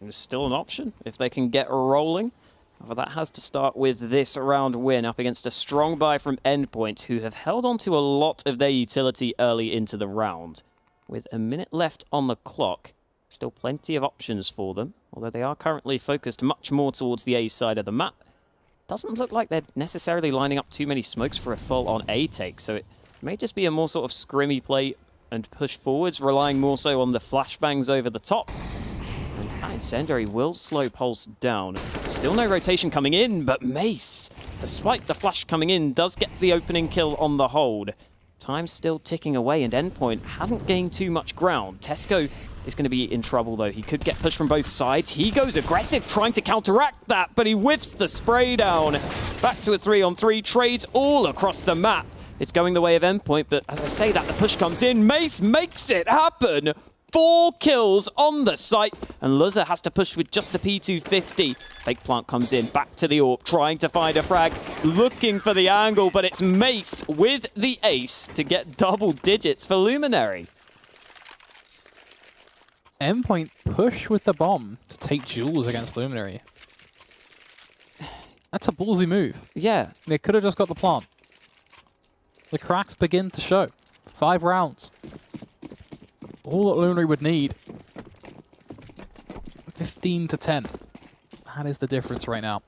It's still an option if they can get rolling. However, that has to start with this round win up against a strong buy from Endpoint, who have held on to a lot of their utility early into the round. With a minute left on the clock, still plenty of options for them, although they are currently focused much more towards the A side of the map. Doesn't look like they're necessarily lining up too many smokes for a full-on A take, so it may just be a more sort of scrimmy play and push forwards, relying more so on the flashbangs over the top. And that incendiary will slow Pulse down. Still no rotation coming in, but Mace, despite the flash coming in, does get the opening kill on the hold. Time's still ticking away, and Endpoint haven't gained too much ground. Tesco is going to be in trouble, though. He could get pushed from both sides. He goes aggressive, trying to counteract that, but he whiffs the spray down. Back to a 3-on-3, trades all across the map. It's going the way of Endpoint, but as I say that, the push comes in. Mace makes it happen. 4 kills on the site, and Luzza has to push with just the P250. Fake Plant comes in, back to the AWP, trying to find a frag, looking for the angle, but it's Mace with the ace to get double digits for Luminary. Endpoint push with the bomb to take Jules against Luminary. That's a ballsy move. Yeah. They could have just got the plant. The cracks begin to show. 5 rounds. All that Luminary would need. 15 to 10. That is the difference right now.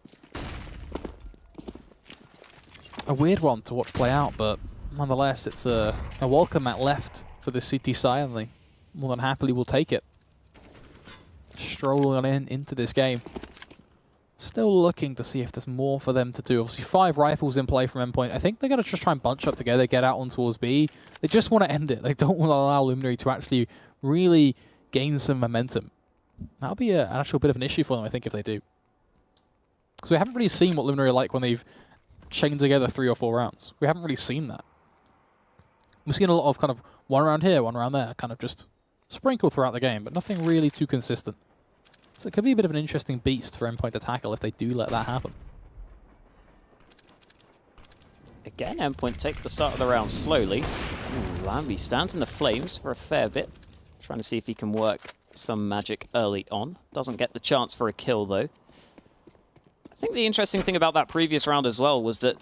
A weird one to watch play out, but nonetheless, it's a welcome mat left for the CT side, and they more than happily will take it. Strolling on into this game. Still looking to see if there's more for them to do. Obviously, 5 rifles in play from Endpoint. I think they're going to just try and bunch up together, get out on towards B. They just want to end it. They don't want to allow Luminary to actually really gain some momentum. That'll be an actual bit of an issue for them, I think, if they do. Because we haven't really seen what Luminary are like when they've chained together 3 or 4 rounds. We haven't really seen that. We've seen a lot of kind of 1 round here, 1 round there, kind of just sprinkled throughout the game, but nothing really too consistent. So it could be a bit of an interesting beast for Endpoint to tackle if they do let that happen. Again, Endpoint take the start of the round slowly. Ooh, Lambie stands in the flames for a fair bit, trying to see if he can work some magic early on. Doesn't get the chance for a kill, though. I think the interesting thing about that previous round as well was that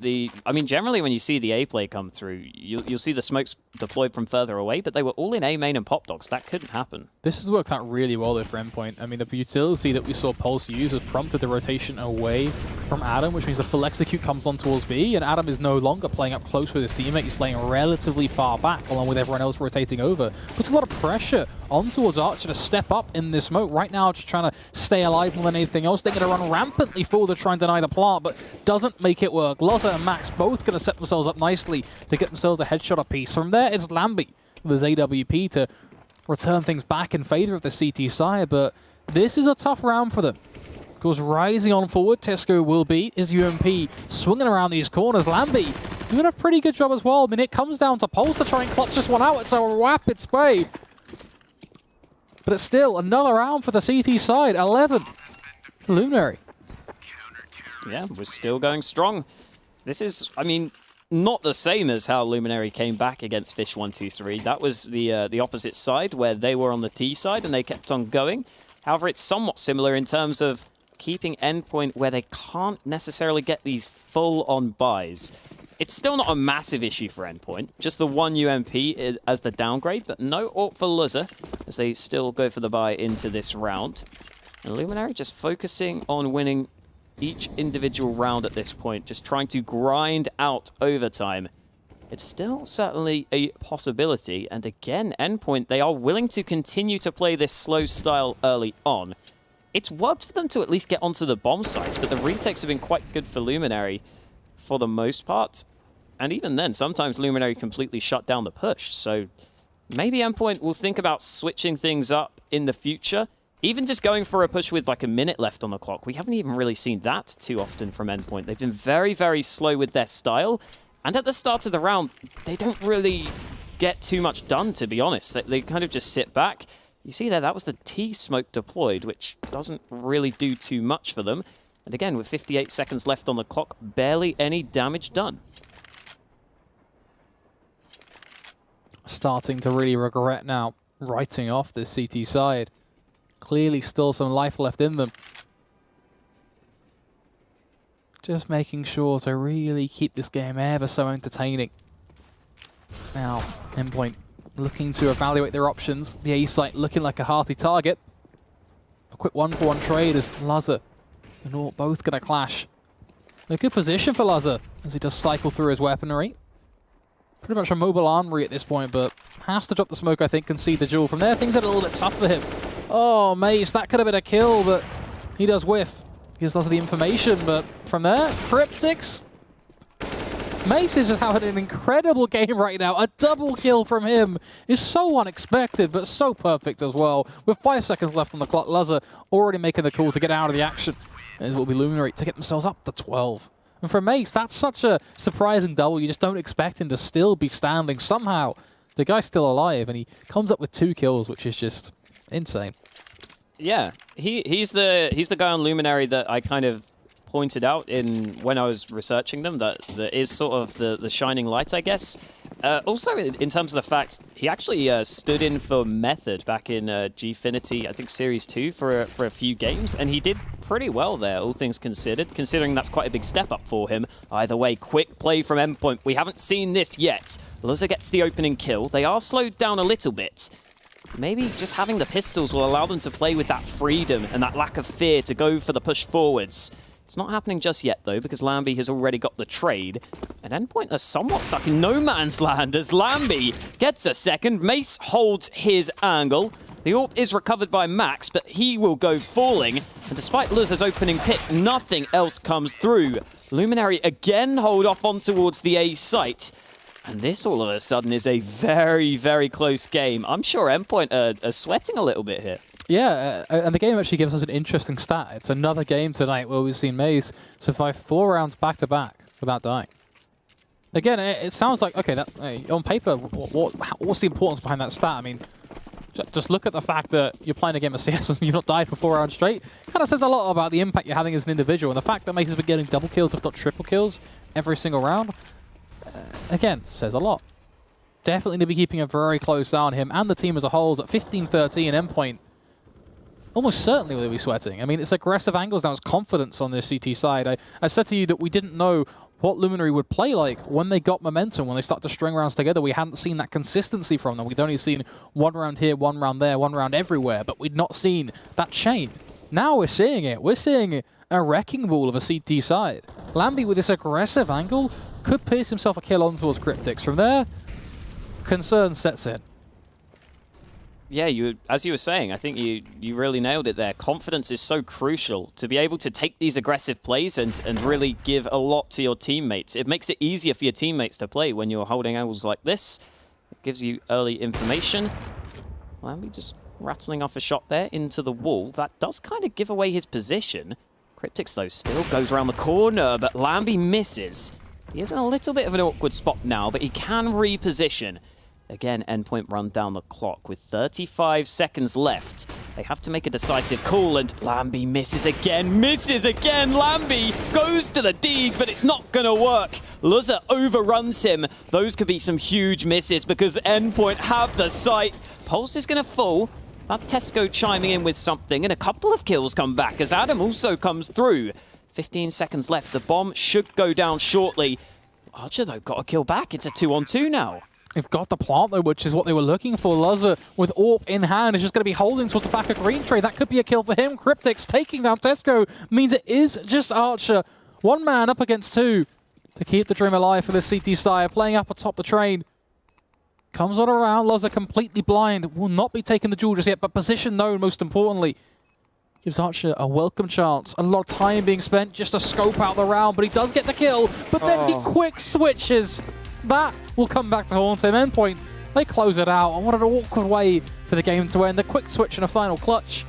generally when you see the A play come through, you'll see the smokes deployed from further away, but they were all in A main and pop dogs. That couldn't happen. This has worked out really well though for Endpoint. I mean, the utility that we saw Pulse use has prompted the rotation away from Adam, which means the full execute comes on towards B, and Adam is no longer playing up close with his teammate. He's playing relatively far back, along with everyone else rotating over. Puts a lot of pressure on towards Archer to step up in this smoke. Right now, just trying to stay alive more than anything else. They're going to run rampantly forward to try and deny the plant, but doesn't make it work. Luzza and Max both going to set themselves up nicely to get themselves a headshot apiece. From there, it's Lambie with his AWP to return things back in favor of the CT side, but this is a tough round for them. Goes rising on forward, Tesco will beat his UMP, swinging around these corners. Lambie doing a pretty good job as well. I mean, it comes down to Pulse to try and clutch this one out. It's a rapid spray. But it's still another round for the CT side. 11 for Luminary. Yeah, we're still going strong. This is, not the same as how Luminary came back against Fish 123. That was the opposite side, where they were on the T side and they kept on going. However, it's somewhat similar in terms of keeping Endpoint where they can't necessarily get these full-on buys. It's still not a massive issue for Endpoint, just the 1 UMP as the downgrade, but no AWP for Luzza, as they still go for the buy into this round. And Luminary just focusing on winning each individual round at this point, just trying to grind out overtime. It's still certainly a possibility, and again, Endpoint, they are willing to continue to play this slow style early on. It's worked for them to at least get onto the bomb sites, but the retakes have been quite good for Luminary for the most part. And even then, sometimes Luminary completely shut down the push, so maybe Endpoint will think about switching things up in the future. Even just going for a push with like a minute left on the clock. We haven't even really seen that too often from Endpoint. They've been very, very slow with their style. And at the start of the round, they don't really get too much done, to be honest. They kind of just sit back. You see there, that was the T smoke deployed, which doesn't really do too much for them. And again, with 58 seconds left on the clock, barely any damage done. Starting to really regret now writing off this CT side. Clearly still some life left in them. Just making sure to really keep this game ever so entertaining. It's now Endpoint looking to evaluate their options. The A site looking like a hearty target. A quick 1-for-1 trade as Luzza and AWP both going to clash. A good position for Luzza as he does cycle through his weaponry. Pretty much a mobile armory at this point, but has to drop the smoke, I think, concede the duel. From there, things are a little bit tough for him. Oh, Mace, that could have been a kill, but he does whiff. Gives us the information, but from there, Cryptics. Mace is just having an incredible game right now. A double kill from him is so unexpected, but so perfect as well. With 5 seconds left on the clock, Luzza already making the call to get out of the action. This will be Luminary to get themselves up to 12. And for Mace, that's such a surprising double. You just don't expect him to still be standing somehow. The guy's still alive, and he comes up with 2 kills, which is just insane. Yeah, he's the guy on Luminary that I kind of pointed out when I was researching them, that is sort of the shining light, I guess. Also, in terms of the fact, he actually stood in for Method back in Gfinity, I think Series 2 for a few games, and he did pretty well there, all things considered, considering that's quite a big step up for him. Either way, quick play from Endpoint. We haven't seen this yet. Luzza gets the opening kill. They are slowed down a little bit. Maybe just having the pistols will allow them to play with that freedom and that lack of fear to go for the push forwards. It's not happening just yet, though, because Lambie has already got the trade. And Endpoint are somewhat stuck in no man's land as Lambie gets a second. Mace holds his angle. The AWP is recovered by Max, but he will go falling. And despite Luzza's opening pick, nothing else comes through. Luminary again hold off on towards the A site. And this, all of a sudden, is a very, very close game. I'm sure Endpoint are sweating a little bit here. Yeah, and the game actually gives us an interesting stat. It's another game tonight where we've seen Maze survive 4 rounds back-to-back without dying. Again, it sounds like, okay, on paper, what's the importance behind that stat? I mean, just look at the fact that you're playing a game of CS and you've not died for 4 rounds straight. Kind of says a lot about the impact you're having as an individual. And the fact that Maze has been getting double kills, if not triple kills, every single round, again, says a lot. Definitely need to be keeping a very close eye on him and the team as a whole. At 15-13, Endpoint almost certainly will be sweating. I mean, it's aggressive angles now. It's confidence on the CT side. I said to you that we didn't know what Luminary would play like when they got momentum, when they start to string rounds together. We hadn't seen that consistency from them. We'd only seen 1 round here, 1 round there, 1 round everywhere, but we'd not seen that chain. Now we're seeing it. We're seeing a wrecking ball of a CT side. Lambie, with this aggressive angle, could pierce himself a kill on towards Cryptix. From there, concern sets in. Yeah, as you were saying, I think you really nailed it there. Confidence is so crucial to be able to take these aggressive plays and really give a lot to your teammates. It makes it easier for your teammates to play when you're holding angles like this. It gives you early information. Lambie just rattling off a shot there into the wall. That does kind of give away his position. Cryptix, though, still goes around the corner, but Lambie misses. He is in a little bit of an awkward spot now, but he can reposition. Again, Endpoint run down the clock with 35 seconds left. They have to make a decisive call, and Lambie misses again. Lambie goes to the dig, but it's not going to work. Luzza overruns him. Those could be some huge misses because Endpoint have the sight. Pulse is going to fall. That Tesco chiming in with something, and a couple of kills come back as Adam also comes through. 15 seconds left. The bomb should go down shortly. Archer, though, got a kill back. It's a 2-on-2 now. They've got the plant, though, which is what they were looking for. Luzza, with AWP in hand, is just going to be holding towards the back of Green Tree. That could be a kill for him. Cryptix taking down Tesco means it is just Archer. 1 man up against 2 to keep the dream alive for the CT side. Playing up atop the train. Comes on around. Luzza completely blind. Will not be taking the jewel just yet, but position known, most importantly. Gives Archer a welcome chance. A lot of time being spent just to scope out the round, but he does get the kill. But then he quick switches. That will come back to haunt him. Endpoint, they close it out. And what an awkward way for the game to end. The quick switch and a final clutch.